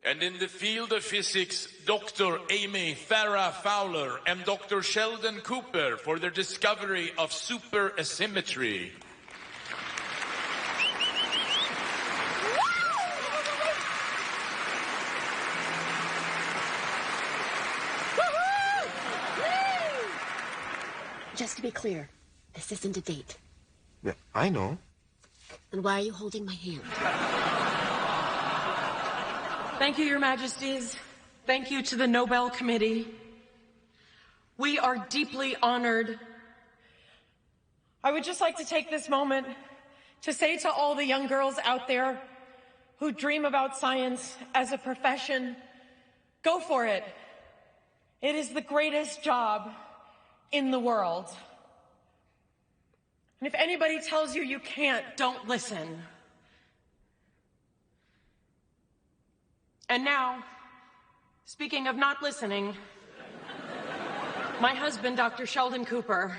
And in the field of physics, Dr. Amy Farrah Fowler and Dr. Sheldon Cooper for their discovery of superasymmetry. Just to be clear, this isn't a date. Yeah, I know. Then why are you holding my hand? Thank you, Your Majesties. Thank you to the Nobel Committee. We are deeply honored. I would just like to take this moment to say to all the young girls out there who dream about science as a profession, go for it. It is the greatest job in the world. And if anybody tells you you can't, don't listen. And now, speaking of not listening, my husband, Dr. Sheldon Cooper.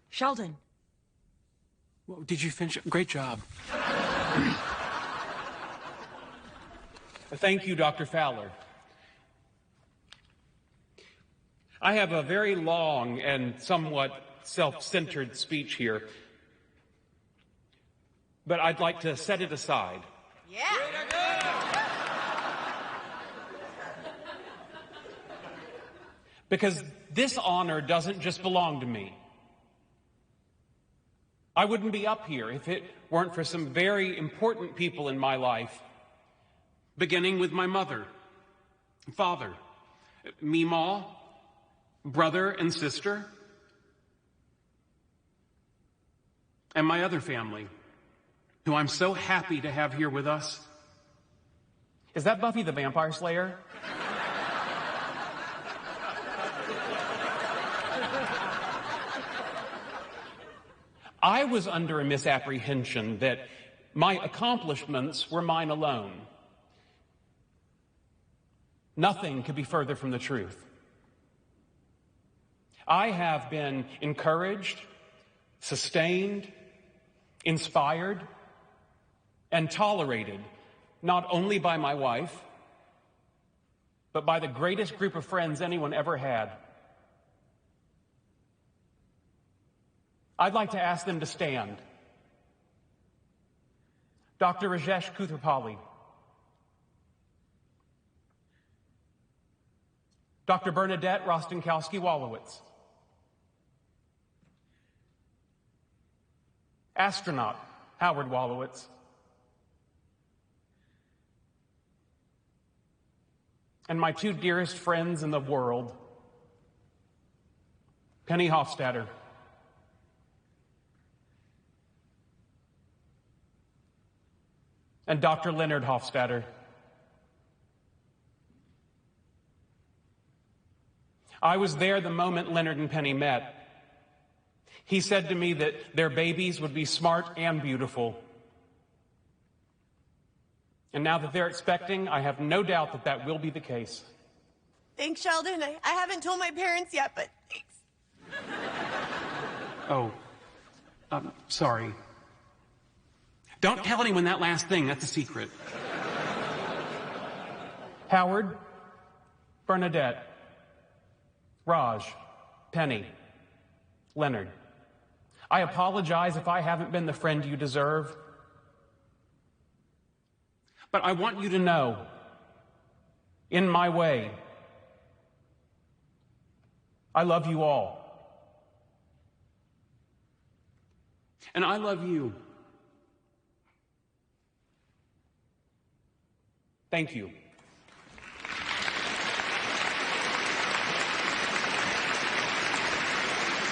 Sheldon. Well, did you finish? Great job. Thank you, Dr. Fowler. I have a very long and somewhat self-centered speech here, but I'd like to set it aside. Yeah. Because this honor doesn't just belong to me. I wouldn't be up here if it weren't for some very important people in my life, beginning with my mother, father, Meemaw, brother and sister, and my other family, who I'm so happy to have here with us. Is that Buffy the Vampire Slayer? I was under a misapprehension that my accomplishments were mine alone. Nothing could be further from the truth. I have been encouraged, sustained, inspired, and tolerated not only by my wife, but by the greatest group of friends anyone ever had. I'd like to ask them to stand. Dr. Rajesh Kuthrapalli, Dr. Bernadette Rostenkowski-Wolowitz, astronaut Howard Wolowitz, and my two dearest friends in the world, Penny Hofstadter and Dr. Leonard Hofstadter. I was there the moment Leonard and Penny met. He said to me that their babies would be smart and beautiful. And now that they're expecting, I have no doubt that that will be the case. Thanks, Sheldon. I haven't told my parents yet, but thanks. Oh, I'm sorry. Don't tell anyone that last thing. That's a secret. Howard, Bernadette, Raj, Penny, Leonard. I apologize if I haven't been the friend you deserve. But I want you to know, in my way, I love you all. And I love you. Thank you.